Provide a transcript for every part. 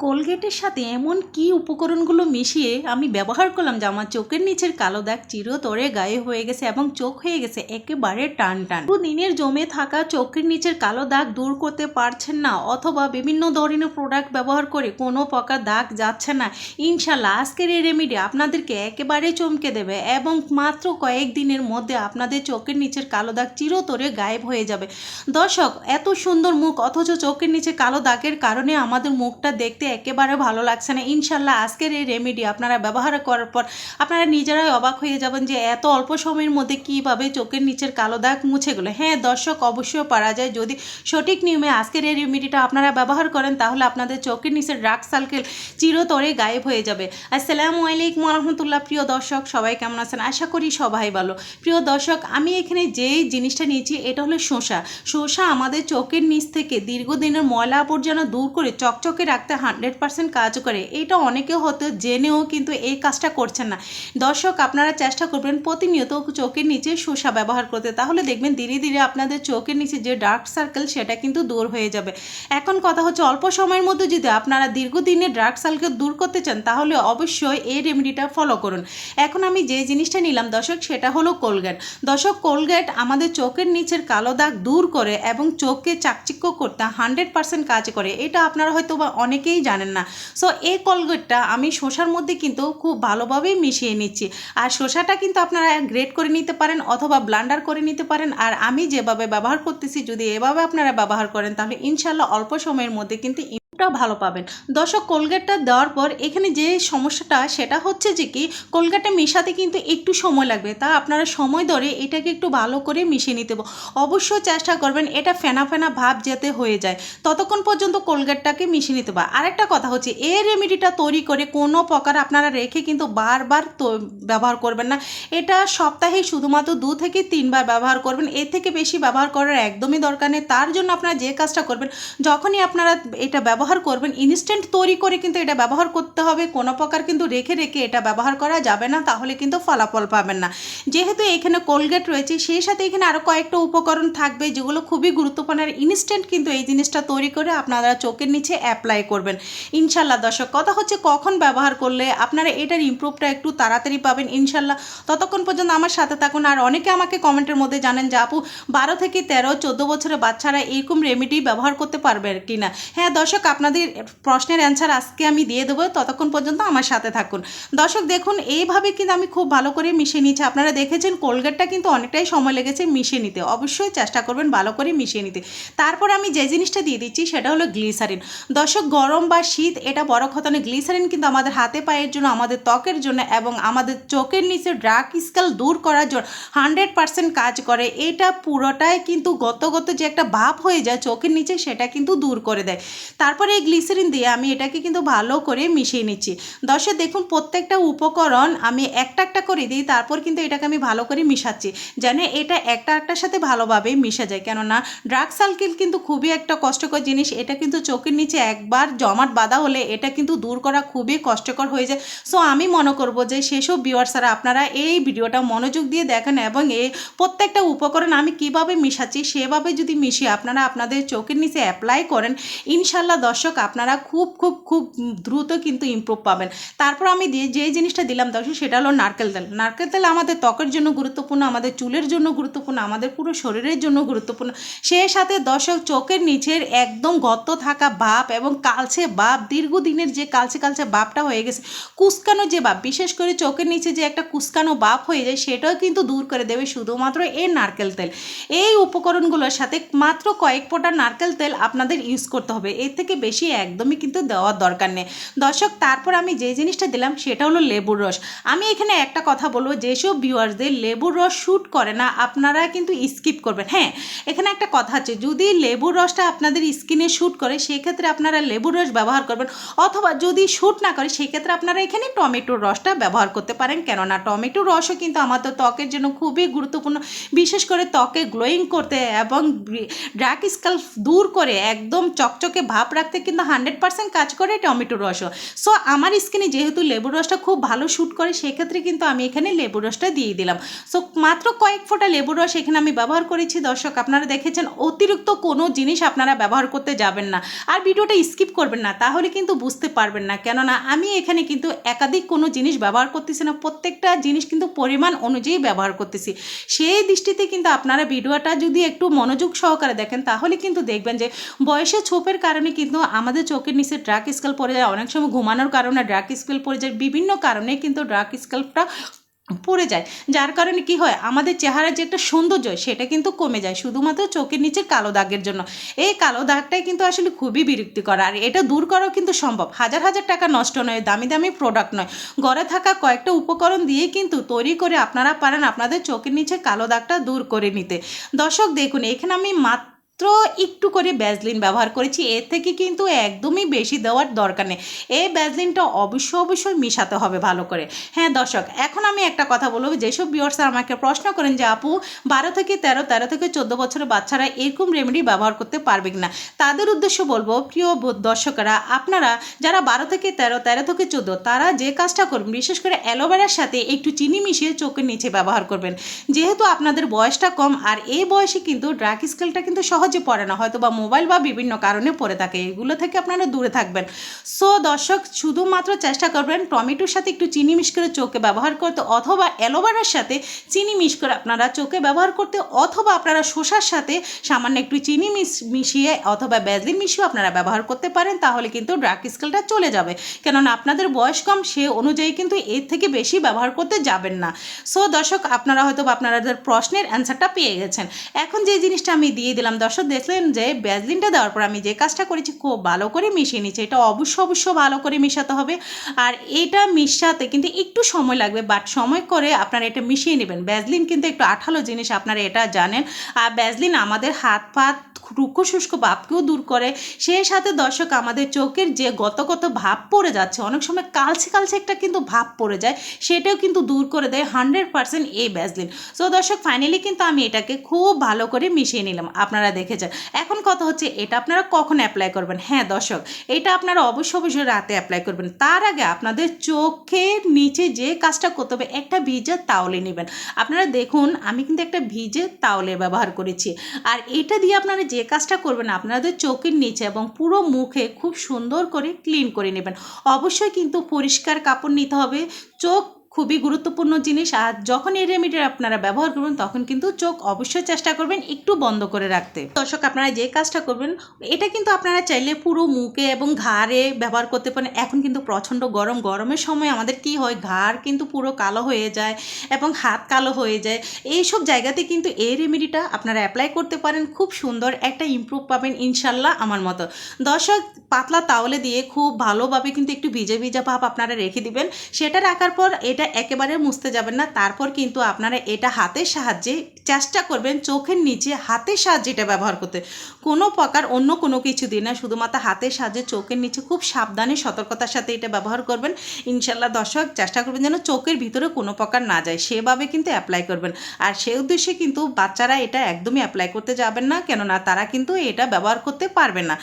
কোলগেটের সাথে এমন কি উপকরণগুলো মিশিয়ে আমি ব্যবহার করলাম যে আমার চোখের নিচের কালো দাগ চিরতরে গায়েব হয়ে গেছে এবং চোখ হয়ে গেছে একেবারে টান টান। দিনের জমে থাকা চোখের নিচের কালো দাগ দূর করতে পারছেন না, অথবা বিভিন্ন ধরনের প্রোডাক্ট ব্যবহার করে কোনো প্রকার দাগ যাচ্ছে না, ইনশাল্লাহ আজকের এই রেমেডি আপনাদেরকে একেবারে চমকে দেবে এবং মাত্র কয়েকদিনের মধ্যে আপনাদের চোখের নিচের কালো দাগ চিরতরে গায়েব হয়ে যাবে। দর্শক, এত সুন্দর মুখ অথচ চোখের নিচে কালো দাগের কারণে আমাদের মুখটা দেখতে একেবারে ভালো লাগছে না। ইনশাল্লাহ আজকের এই রেমেডি আপনারা ব্যবহার করার পর আপনারা নিজেরাই অবাক হয়ে যাবেন যে এত অল্প সময়ের মধ্যে কিভাবে চোখের নিচের কালো দাগ মুছে গেল। হ্যাঁ দর্শক, অবশ্যই পারা যায় যদি সঠিক নিয়মে আজকের এই রেমেডিটা আপনারা ব্যবহার করেন, তাহলে আপনাদের চোখের নিচের ডার্ক সার্কেল চিরতরে গায়েব হয়ে যাবে। আসসালামু আলাইকুম রহমতুল্লাহ। প্রিয় দর্শক, সবাই কেমন আছেন? আশা করি সবাই ভালো। প্রিয় দর্শক, আমি এখানে যেই জিনিসটা নিয়েছি এটা হলো শসা। শসা আমাদের চোখের নিচ থেকে দীর্ঘদিনের ময়লা আবর্জনা দূর করে চকচকে রাখতে 100% কাজ করে। এটা অনেকে হয়তো জেনেও কিন্তু এই কাজটা করছেন না। দর্শক, আপনারা চেষ্টা করবেন প্রতিনিয়ত চোখের নিচে শসা ব্যবহার করতে, তাহলে দেখবেন ধীরে ধীরে আপনাদের চোখের নিচে যে ডার্ক সার্কেল সেটা কিন্তু দূর হয়ে যাবে। এখন কথা হচ্ছে, অল্প সময়ের মধ্যে যদি আপনারা দীর্ঘদিনের ডার্ক সার্কেল দূর করতে চান তাহলে অবশ্যই এই রেমেডিটা ফলো করুন। এখন আমি যে জিনিসটা নিলাম দর্শক, সেটা হলো কোলগেট। দর্শক, কোলগেট আমাদের চোখের নিচের কালো দাগ দূর করে এবং চোখকে চাকচিক্য করতে 100% কাজ করে। এটা আপনারা হয়তো বা অনেকেই জানেন না। সো এই কোলগেটটা আমি শসার মধ্যে কিন্তু খুব ভালোভাবেই মিশিয়ে নিচ্ছি। আর শসাটা কিন্তু আপনারা গ্রেট করে নিতে পারেন অথবা ব্লান্ডার করে নিতে পারেন। আর আমি যেভাবে ব্যবহার করতেছি, যদি এভাবে আপনারা ব্যবহার করেন তাহলে ইনশাল্লাহ অল্প সময়ের মধ্যে কিন্তু ভালো পাবেন। দর্শক, কোলগেটটা দেওয়ার পর এখানে যে সমস্যাটা সেটা হচ্ছে যে কি, কোলগেটটা মেশাতে কিন্তু একটু সময় লাগবে, তা আপনারা সময় ধরে এটাকে একটু ভালো করে মিশিয়ে নিতে অবশ্যই চেষ্টা করবেন এটা ফেনা ফেনা ভাব যাতে হয়ে যায়, ততক্ষণ পর্যন্ত কোলগেটটাকে মিশিয়ে নিতে হবে। আরেকটা কথা হচ্ছে, এই রেমেডিটা তৈরি করে কোনো প্রকার আপনারা রেখে কিন্তু বারবার ব্যবহার করবেন না। এটা সপ্তাহে শুধুমাত্র 2 থেকে 3 বার ব্যবহার করবেন, এর থেকে বেশি ব্যবহার করার একদমই দরকার নেই। তার জন্য আপনারা যে কাজটা করবেন, যখনই আপনারা এটা ব্যবহার করবেন ইনস্ট্যান্ট তৈরি করে কিন্তু এটা ব্যবহার করতে হবে। কোনো প্রকার কিন্তু রেখে রেখে এটা ব্যবহার করা যাবে না, তাহলে কিন্তু ফলাফল পাবেন না। যেহেতু এখানে কোলগেট রয়েছে, সেই সাথে এখানে আরও কয়েকটা উপকরণ থাকবে যেগুলো খুবই গুরুত্বপূর্ণ। আর ইনস্ট্যান্ট কিন্তু এই জিনিসটা তৈরি করে আপনারা চোখের নিচে অ্যাপ্লাই করবেন ইনশাল্লাহ। দর্শক, কথা হচ্ছে কখন ব্যবহার করলে আপনারা এটার ইমপ্রুভটা একটু তাড়াতাড়ি পাবেন ইনশাল্লাহ। ততক্ষণ পর্যন্ত আমার সাথে থাকুন। আর অনেকে আমাকে কমেন্টের মধ্যে জানেন যে আপু 12 থেকে 13, 14 বছরের বাচ্চারা এরকম রেমেডি ব্যবহার করতে পারবে কি না। হ্যাঁ দর্শক, আপনাদের প্রশ্নের অ্যান্সার আজকে আমি দিয়ে দেবো, ততক্ষণ পর্যন্ত আমার সাথে থাকুন। দর্শক দেখুন, এইভাবে কিন্তু আমি খুব ভালো করে মিশিয়ে নিচ্ছি। আপনারা দেখেছেন কোলগেটটা কিন্তু অনেকটাই সময় লেগেছে মিশিয়ে নিতে, অবশ্যই চেষ্টা করবেন ভালো করে মিশিয়ে নিতে। তারপর আমি যে জিনিসটা দিয়ে দিচ্ছি সেটা হলো গ্লিসারিন। দর্শক, গরম বা শীত এটা বড় কথা নয়, গ্লিসারিন কিন্তু আমাদের হাতে পায়ের জন্য, আমাদের ত্বকের জন্য এবং আমাদের চোখের নিচে ডার্ক স্কেল দূর করার জন্য 100% কাজ করে। এটা পুরোটাই কিন্তু গত যে একটা ভাব হয়ে যায় চোখের নিচে, সেটা কিন্তু দূর করে দেয়। তারপরে এই গ্লিসারিন দিয়ে আমি এটাকে কিন্তু ভালো করে মিশিয়ে নিচ্ছি। দর্শক দেখুন, প্রত্যেকটা উপকরণ আমি একটা একটা করে দিই, তারপর কিন্তু এটাকে আমি ভালো করে মিশাচ্ছি যেন এটা একটা একটার সাথে ভালোভাবে মিশে যায়। কেননা ডার্ক সার্কেল কিন্তু খুবই একটা কষ্টকর জিনিস, এটা কিন্তু চোখের নিচে একবার জমাট বাঁধা হলে এটা কিন্তু দূর করা খুবই কষ্টকর হয়ে যায়। সো আমি মনে করব যে সেসব ভিউয়ার্সরা আপনারা এই ভিডিওটা মনোযোগ দিয়ে দেখেন এবং এই প্রত্যেকটা উপকরণ আমি কিভাবে মিশাচ্ছি সেভাবে যদি মিশিয়ে আপনারা আপনাদের চোখের নিচে অ্যাপ্লাই করেন, ইনশাল্লাহ দর্শক আপনারা খুব খুব খুব দ্রুত কিন্তু ইমপ্রুভ পাবেন। তারপর আমি যে জিনিসটা দিলাম দর্শক, সেটা হলো নারকেল তেল। নারকেল তেল আমাদের ত্বকের জন্য গুরুত্বপূর্ণ, আমাদের চুলের জন্য গুরুত্বপূর্ণ, আমাদের পুরো শরীরের জন্য গুরুত্বপূর্ণ। সেই সাথে দর্শক, চোখের নিচের একদম গর্ত থাকা ভাব এবং কালচে ভাব, দীর্ঘদিনের যে কালচে কালচে ভাবটা হয়ে গেছে, কুচকানো যে ভাব, বিশেষ করে চোখের নিচে যে একটা কুচকানো ভাব হয়ে যায়, সেটাও কিন্তু দূর করে দেবে শুধুমাত্র এই নারকেল তেল। এই উপকরণগুলোর সাথে মাত্র কয়েক ফোঁটা নারকেল তেল আপনাদের ইউজ করতে হবে, এর থেকে বেশি একদমই কিন্তু দেওয়ার দরকার নেই। দর্শক, তারপর আমি যে জিনিসটা দিলাম সেটা হলো লেবুর রস। আমি এখানে একটা কথা বলবো, যেসব ভিউয়ার্সদের লেবুর রস শ্যুট করে না আপনারা কিন্তু স্কিপ করবেন। হ্যাঁ, এখানে একটা কথা আছে, যদি লেবুর রসটা আপনাদের স্কিনে শ্যুট করে সেক্ষেত্রে আপনারা লেবুর রস ব্যবহার করবেন, অথবা যদি শ্যুট না করে সেক্ষেত্রে আপনারা এখানে টমেটোর রসটা ব্যবহার করতে পারেন। কেননা টমেটোর রসও কিন্তু আমাদের ত্বকের জন্য খুবই গুরুত্বপূর্ণ, বিশেষ করে ত্বকে গ্লোয়িং করতে এবং ডার্ক স্কেল দূর করে একদম চকচকে ভাব রাখতে সাথে কিন্তু 100% কাজ করে টমেটো রসও। সো আমার স্কিনে যেহেতু লেবুর রসটা খুব ভালো শ্যুট করে, সেক্ষেত্রে কিন্তু আমি এখানে লেবুর রসটা দিয়ে দিলাম। সো মাত্র কয়েক ফোঁটা লেবুর রস এখানে আমি ব্যবহার করেছি। দর্শক আপনারা দেখেছেন, অতিরিক্ত কোনো জিনিস আপনারা ব্যবহার করতে যাবেন না, আর ভিডিওটা স্কিপ করবেন না, তাহলে কিন্তু বুঝতে পারবেন না। কেননা আমি এখানে কিন্তু একাধিক কোনো জিনিস ব্যবহার করতেছি না, প্রত্যেকটা জিনিস কিন্তু পরিমাণ অনুযায়ী ব্যবহার করতেছি। সেই দৃষ্টিতে কিন্তু আপনারা ভিডিওটা যদি একটু মনোযোগ সহকারে দেখেন, তাহলে কিন্তু দেখবেন যে বয়সের ছোপের কারণে কিন্তু আমাদের চোখের নিচে ডার্ক স্কেল পড়ে যায়, অনেক সময় ঘুমানোর কারণে ডার্ক স্কেল পড়ে যায়, বিভিন্ন কারণে কিন্তু ডার্ক স্কেলটা পড়ে যায়, যার কারণে কি হয়, আমাদের চেহারার যে একটা সৌন্দর্য সেটা কিন্তু কমে যায় শুধুমাত্র চোখের নিচের কালো দাগের জন্য। এই কালো দাগটাই কিন্তু আসলে খুবই বিরক্তিকর, আর এটা দূর করাও কিন্তু সম্ভব। হাজার হাজার টাকা নষ্ট নয়, দামি দামি প্রোডাক্ট নয়, ঘরে থাকা কয়েকটা উপকরণ দিয়ে কিন্তু তৈরি করে আপনারা পারেন আপনাদের চোখের নিচে কালো দাগটা দূর করে নিতে। দর্শক দেখুন, এখানে আমি মাত্র একটু করে ভ্যাসলিন ব্যবহার করেছি, এর থেকে কিন্তু একদমই বেশি দেওয়ার দরকার নেই। এই ভ্যাসলিনটা অবশ্যই মিশাতে হবে ভালো করে। হ্যাঁ দর্শক, এখন আমি একটা কথা বলবো, যেসব ভিউয়ার্সরা আমাকে প্রশ্ন করেন যে আপু 12 থেকে 13 থেকে 14 বছরের বাচ্চারা এরকম রেমেডি ব্যবহার করতে পারবে না, তাদের উদ্দেশ্য বলবো, প্রিয় দর্শকরা, আপনারা যারা 12 থেকে 13 থেকে 14, তারা যে কাজটা করবেন, বিশেষ করে অ্যালোভেরার সাথে একটু চিনি মিশিয়ে চোখের নিচে ব্যবহার করবেন। যেহেতু আপনাদের বয়সটা কম, আর এই বয়সে কিন্তু ডার্ক স্কেলটা কিন্তু সহজে পড়ে না, হয়তো বা মোবাইল বা বিভিন্ন কারণে পড়ে থাকে, এগুলো থেকে আপনারা দূরে থাকবেন। সো দর্শক, শুধুমাত্র চেষ্টা করবেন টমেটোর সাথে একটু চিনি মিশ করে চোখে ব্যবহার করতে, অথবা অ্যালোভেরার সাথে চিনি মিশ করে আপনারা চোখে ব্যবহার করতে, অথবা আপনারা শসার সাথে সামান্য একটু চিনি মিশিয়ে অথবা ভ্যাসলিন মিশিয়ে আপনারা ব্যবহার করতে পারেন, তাহলে কিন্তু ডার্ক স্কেলটা চলে যাবে। কেননা আপনাদের বয়স কম, সে অনুযায়ী কিন্তু এর থেকে বেশি ব্যবহার করতে যাবেন না। সো দর্শক, আপনারা হয়তো আপনাদের প্রশ্নের অ্যান্সারটা পেয়ে গেছেন। এখন যে জিনিসটা আমি দিয়ে দিলাম, দর্শক দেখলেন যে ভ্যাসলিনটা দেওয়ার পর আমি যে কাজটা করেছি, খুব ভালো করে মিশিয়ে নিচ্ছি। এটা অবশ্য ভালো করে মিশাতে হবে, আর এটা মিশাতে কিন্তু একটু সময় লাগবে, বাট সময় করে আপনারা এটা মিশিয়ে নেবেন। ভ্যাসলিন কিন্তু একটু আঠালো জিনিস, আপনারা এটা জানেন, আর ভ্যাসলিন আমাদের হাত পাত রুক্ষ শুষ্ক ভাবকেও দূর করে, সেই সাথে দর্শক আমাদের চোখের যে গত ভাব পড়ে যাচ্ছে, অনেক সময় কালচে একটা কিন্তু ভাব পড়ে যায়, সেটাও কিন্তু দূর করে দেয় 100% এই ভ্যাসলিন। সো দর্শক, ফাইনালি কিন্তু আমি এটাকে খুব ভালো করে মিশিয়ে নিলাম, আপনারা দেখেছেন। এখন কথা হচ্ছে, এটা আপনারা কখন অ্যাপ্লাই করবেন? হ্যাঁ দর্শক, এটা আপনারা অবশ্যই রাতে অ্যাপ্লাই করবেন। তার আগে আপনাদের চোখের নিচে যে কাজটা করতে হবে, একটা ভিজে তাওলে নেবেন। আপনারা দেখুন, আমি কিন্তু একটা ভিজে তাওলে ব্যবহার করেছি, আর এটা দিয়ে আপনারা যে কাজটা করবেন, আপনাদের চোখের নিচে এবং পুরো মুখে খুব সুন্দর করে ক্লিন করে নেবেন। অবশ্যই কিন্তু পরিষ্কার কাপড় নিতে হবে, চোখ খুবই গুরুত্বপূর্ণ জিনিস। আর যখন এই রেমেডি আপনারা ব্যবহার করবেন, তখন কিন্তু চোখ অবশ্যই চেষ্টা করবেন একটু বন্ধ করে রাখতে। দর্শক, আপনারা যে কাজটা করবেন, এটা কিন্তু আপনারা চাইলে পুরো মুখে এবং ঘাড়ে ব্যবহার করতে পারেন। এখন কিন্তু প্রচণ্ড গরমের সময় আমাদের কি হয়, ঘাড় কিন্তু পুরো কালো হয়ে যায় এবং হাত কালো হয়ে যায়, এইসব জায়গাতে কিন্তু এই রেমেডিটা আপনারা অ্যাপ্লাই করতে পারেন, খুব সুন্দর একটা ইমপ্রুভ পাবেন ইনশাল্লাহ আমার মতো। দর্শক, পাতলা তাওলে দিয়ে খুব ভালোভাবে কিন্তু একটু ভিজা ভাব আপনারা রেখে দিবেন। সেটা রাখার পর এটা একেবারে মুছতে যাবেন না, তারপর কিন্তু আপনারা এটা হাতের সাহায্যে চেষ্টা করবেন চোখের নিচে হাতের সাহায্যে এটা ব্যবহার করতে, কোনো প্রকার অন্য কোনো কিছু দিয়ে না, শুধুমাত্র হাতের সাহায্যে চোখের নিচে খুব সাবধানে সতর্কতার সাথে এটা ব্যবহার করবেন। ইনশাল্লাহ দর্শক, চেষ্টা করবেন যেন চোখের ভিতরে কোনো প্রকার না যায়, সেভাবে কিন্তু অ্যাপ্লাই করবেন। আর সেই উদ্দেশ্যে কিন্তু বাচ্চারা এটা একদমই অ্যাপ্লাই করতে যাবেন না, কেননা তারা কিন্তু এটা ব্যবহার করতে পারবে না।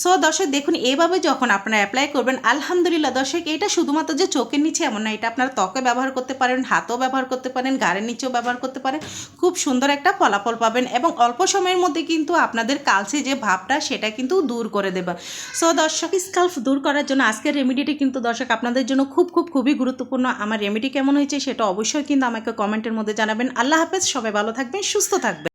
সো দর্শক দেখুন, এভাবে যখন আপনারা অ্যাপ্লাই করবেন, আলহামদুলিল্লাহ দর্শক, এটা শুধুমাত্র যে চোখের নিচে এমন না, এটা আপনারা ত্বকে ব্যবহার করতে পারেন, হাতও ব্যবহার করতে পারেন, গাড়ির নিচেও ব্যবহার করতে পারেন, খুব সুন্দর একটা ফলাফল পাবেন এবং অল্প সময়ের মধ্যে কিন্তু আপনাদের কালচে যে ভাবটা সেটা কিন্তু দূর করে দেবে। সো দর্শক, স্কাল্প দূর করার জন্য আজকের রেমেডিটি কিন্তু দর্শক আপনাদের জন্য খুবই গুরুত্বপূর্ণ। আমার রেমেডি কেমন হয়েছে সেটা অবশ্যই কিন্তু আমাকে কমেন্টের মধ্যে জানাবেন। আল্লাহ হাফেজ, সবাই ভালো থাকবেন, সুস্থ থাকবেন।